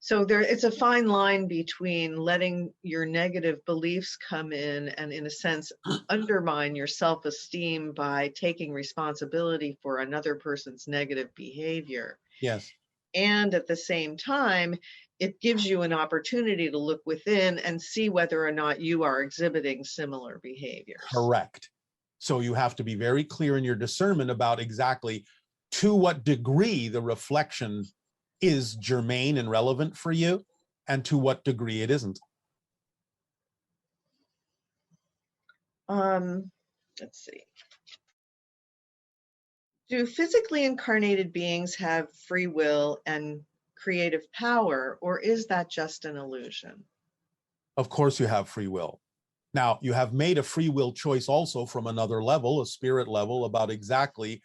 Speaker 1: so there, it's a fine line between letting your negative beliefs come in a sense, undermine your self-esteem by taking responsibility for another person's negative behavior.
Speaker 2: Yes.
Speaker 1: And at the same time, it gives you an opportunity to look within and see whether or not you are exhibiting similar behaviors.
Speaker 2: Correct. So you have to be very clear in your discernment about exactly to what degree the reflection is germane and relevant for you, and to what degree it isn't.
Speaker 1: Let's see. Do physically incarnated beings have free will and creative power, or is that just an illusion?
Speaker 2: Of course, you have free will. Now, you have made a free will choice also from another level, a spirit level, about exactly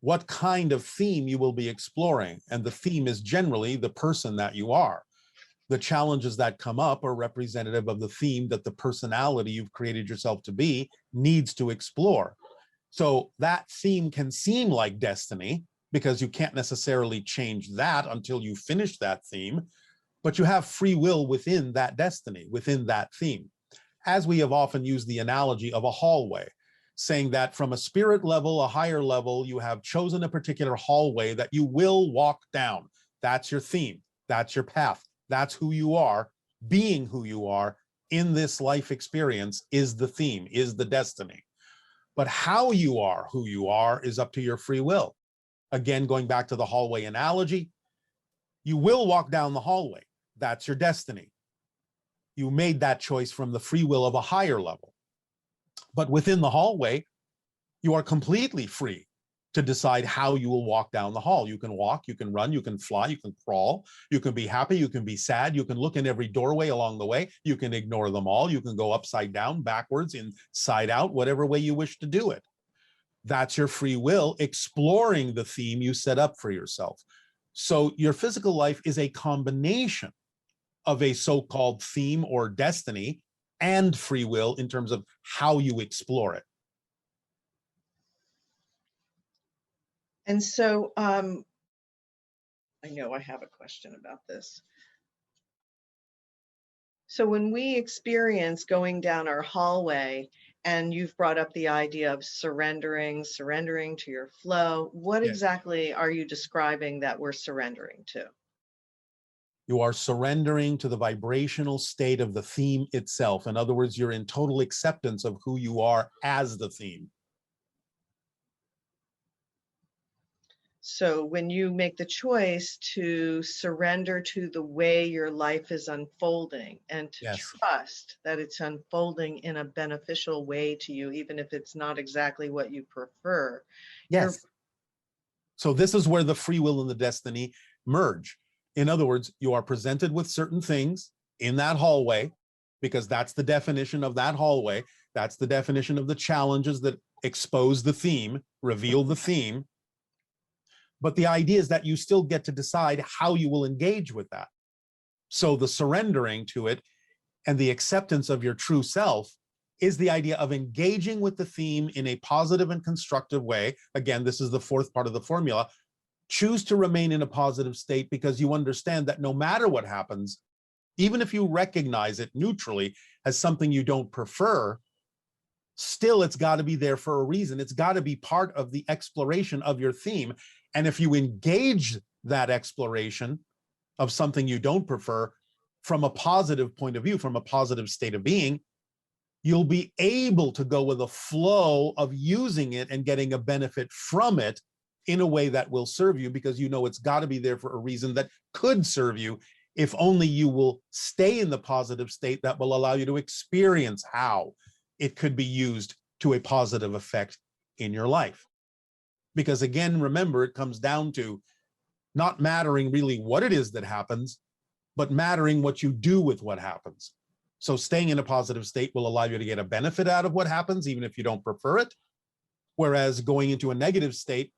Speaker 2: what kind of theme you will be exploring. And the theme is generally the person that you are. The challenges that come up are representative of the theme that the personality you've created yourself to be needs to explore. So that theme can seem like destiny because you can't necessarily change that until you finish that theme, but you have free will within that destiny, within that theme. As we have often used the analogy of a hallway, saying that from a spirit level, a higher level, you have chosen a particular hallway that you will walk down. That's your theme. That's your path. That's who you are. Being who you are in this life experience is the theme, is the destiny. But how you are who you are is up to your free will. Again, going back to the hallway analogy, you will walk down the hallway. That's your destiny. You made that choice from the free will of a higher level. But within the hallway, you are completely free to decide how you will walk down the hall. You can walk, you can run, you can fly, you can crawl, you can be happy, you can be sad, you can look in every doorway along the way, you can ignore them all, you can go upside down, backwards, inside out, whatever way you wish to do it. That's your free will exploring the theme you set up for yourself. So your physical life is a combination of a so-called theme or destiny and free will in terms of how you explore it.
Speaker 1: And so I know I have a question about this. So when we experience going down our hallway, and you've brought up the idea of surrendering to your flow, what
Speaker 2: Yes.
Speaker 1: exactly are you describing that we're surrendering to?
Speaker 2: You are surrendering to the vibrational state of the theme itself. In other words, you're in total acceptance of who you are as the theme.
Speaker 1: So when you make the choice to surrender to the way your life is unfolding and to
Speaker 2: Yes.
Speaker 1: trust that it's unfolding in a beneficial way to you, even if it's not exactly what you prefer, you're
Speaker 2: Yes. So this is where the free will and the destiny merge. In other words, you are presented with certain things in that hallway, because that's the definition of that hallway. That's the definition of the challenges that expose the theme, reveal the theme. But the idea is that you still get to decide how you will engage with that. So the surrendering to it and the acceptance of your true self is the idea of engaging with the theme in a positive and constructive way. Again, this is the fourth part of the formula. Choose to remain in a positive state because you understand that no matter what happens, even if you recognize it neutrally as something you don't prefer, still it's got to be there for a reason. It's got to be part of the exploration of your theme. And if you engage that exploration of something you don't prefer from a positive point of view, from a positive state of being, you'll be able to go with a flow of using it and getting a benefit from it in a way that will serve you, because you know it's got to be there for a reason that could serve you if only you will stay in the positive state that will allow you to experience how it could be used to a positive effect in your life. Because again, remember, it comes down to not mattering really what it is that happens, but mattering what you do with what happens. So staying in a positive state will allow you to get a benefit out of what happens, even if you don't prefer it. Whereas going into a negative state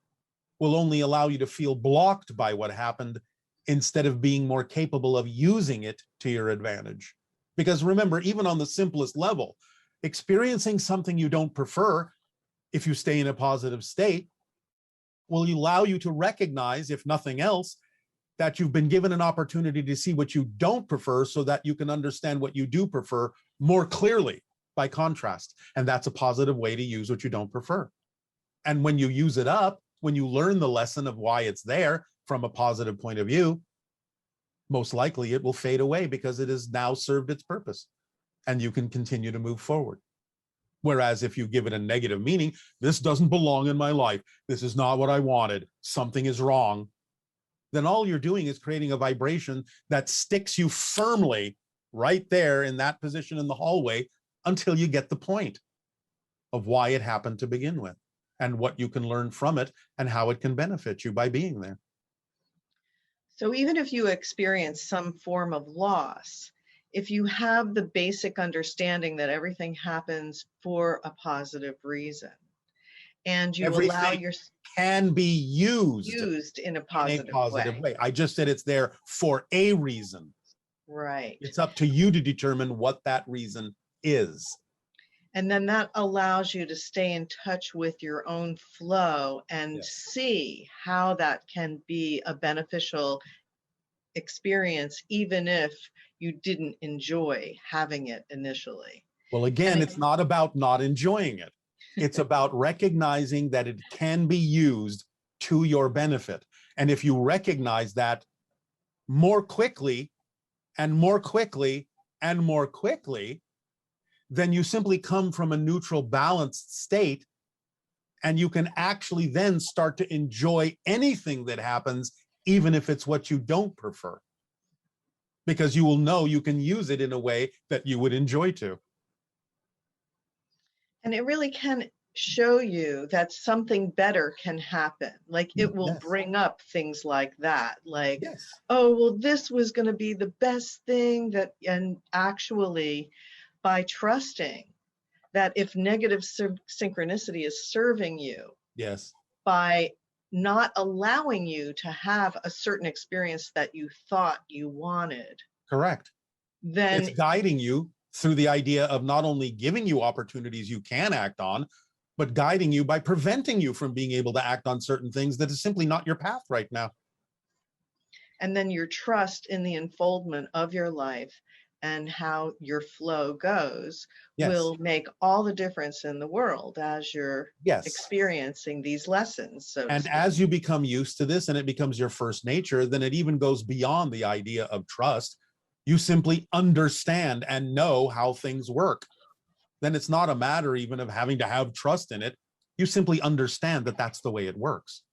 Speaker 2: will only allow you to feel blocked by what happened instead of being more capable of using it to your advantage. Because remember, even on the simplest level, experiencing something you don't prefer, if you stay in a positive state, will allow you to recognize, if nothing else, that you've been given an opportunity to see what you don't prefer so that you can understand what you do prefer more clearly by contrast. And that's a positive way to use what you don't prefer. And when you use it up, when you learn the lesson of why it's there from a positive point of view, most likely it will fade away because it has now served its purpose and you can continue to move forward. Whereas if you give it a negative meaning, this doesn't belong in my life, this is not what I wanted, something is wrong, then all you're doing is creating a vibration that sticks you firmly right there in that position in the hallway until you get the point of why it happened to begin with and what you can learn from it and how it can benefit you by being there.
Speaker 1: So even if you experience some form of loss, if you have the basic understanding that everything happens for a positive reason, and you allow
Speaker 2: Everything
Speaker 1: your
Speaker 2: can be used
Speaker 1: used in a
Speaker 2: in a
Speaker 1: positive
Speaker 2: positive
Speaker 1: way.
Speaker 2: way. I just said it's there for a reason.
Speaker 1: Right.
Speaker 2: It's up to you to determine what that reason is.
Speaker 1: And then that allows you to stay in touch with your own flow and
Speaker 2: Yes.
Speaker 1: see how that can be a beneficial experience, even if you didn't enjoy having it initially.
Speaker 2: Well,
Speaker 1: And
Speaker 2: again, it's not about not enjoying it. It's about recognizing that it can be used to your benefit. And if you recognize that more quickly and more quickly and more quickly, then you simply come from a neutral, balanced state, and you can actually then start to enjoy anything that happens, even if it's what you don't prefer, because you will know you can use it in a way that you would enjoy to.
Speaker 1: And it really can show you that something better can happen. Like it will
Speaker 2: Yes.
Speaker 1: bring up things like that. Like,
Speaker 2: Yes.
Speaker 1: oh, well, this was going to be the best thing that, and actually, by trusting that if negative synchronicity is serving you,
Speaker 2: Yes.
Speaker 1: by not allowing you to have a certain experience that you thought you wanted,
Speaker 2: Correct.
Speaker 1: then
Speaker 2: It's guiding you through the idea of not only giving you opportunities you can act on, but guiding you by preventing you from being able to act on certain things that is simply not your path right now.
Speaker 1: and then your trust in the unfoldment of your life and how your flow goes
Speaker 2: Yes.
Speaker 1: will make all the difference in the world as you're
Speaker 2: Yes.
Speaker 1: experiencing these lessons, so to
Speaker 2: And
Speaker 1: speak.
Speaker 2: as you become used to this and it becomes your first nature, then it even goes beyond the idea of trust. You simply understand and know how things work. Then it's not a matter even of having to have trust in it. You simply understand that that's the way it works.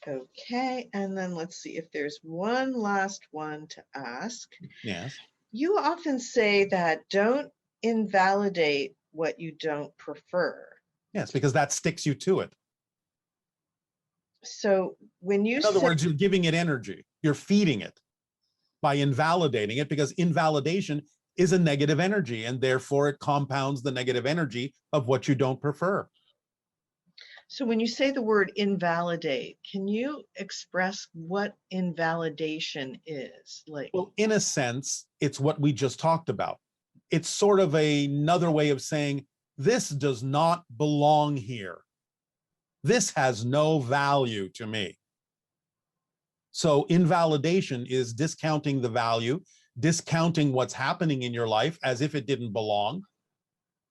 Speaker 1: Okay, and then let's see if there's one last one to ask.
Speaker 2: Yes.
Speaker 1: You often say that don't invalidate what you don't prefer.
Speaker 2: Yes, because that sticks you to it.
Speaker 1: So when you
Speaker 2: In other
Speaker 1: say,
Speaker 2: words, you're giving it energy, you're feeding it by invalidating it, because invalidation is a negative energy, and therefore it compounds the negative energy of what you don't prefer.
Speaker 1: so when you say the word invalidate, can you express what invalidation is? Like,
Speaker 2: Well, in a sense, it's what we just talked about. It's sort of another way of saying, this does not belong here. This has no value to me. So invalidation is discounting the value, discounting what's happening in your life as if it didn't belong.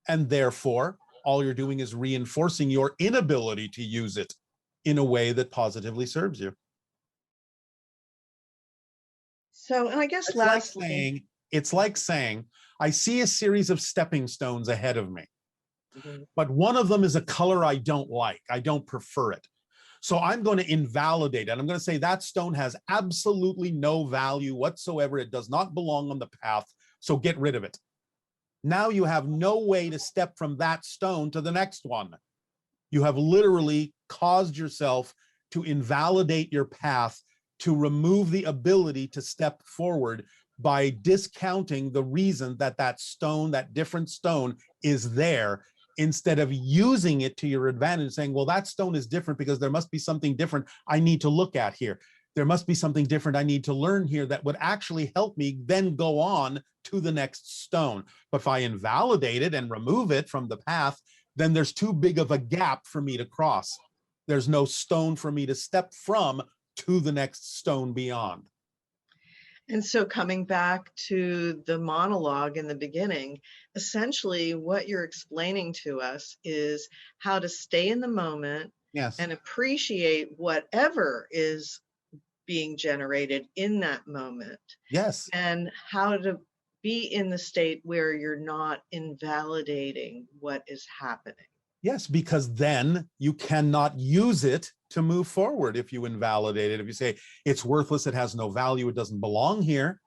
Speaker 2: And therefore, all you're doing is reinforcing your inability to use it in a way that positively serves you.
Speaker 1: so, and I guess
Speaker 2: It's like
Speaker 1: lastly,
Speaker 2: saying, I see a series of stepping stones ahead of me,
Speaker 1: Mhm.
Speaker 2: but one of them is a color I don't like. I don't prefer it. So I'm going to invalidate it. I'm going to say that stone has absolutely no value whatsoever. It does not belong on the path. So get rid of it. Now you have no way to step from that stone to the next one. You have literally caused yourself to invalidate your path, to remove the ability to step forward by discounting the reason that that stone, that different stone, is there, instead of using it to your advantage, saying, well, that stone is different because there must be something different I need to look at here. There must be something different I need to learn here that would actually help me then go on to the next stone. But if I invalidate it and remove it from the path, then there's too big of a gap for me to cross. There's no stone for me to step from to the next stone beyond.
Speaker 1: And so coming back to the monologue in the beginning, essentially what you're explaining to us is how to stay in the moment
Speaker 2: Yes.
Speaker 1: and appreciate whatever is being generated in that moment,
Speaker 2: Yes.
Speaker 1: and how to be in the state where you're not invalidating what is happening.
Speaker 2: Yes, because then you cannot use it to move forward if you invalidate it. If you say it's worthless, it has no value, it doesn't belong here,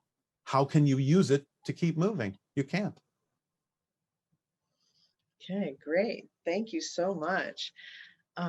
Speaker 2: how can you use it to keep moving? You can't.
Speaker 1: Okay, great. Thank you so much.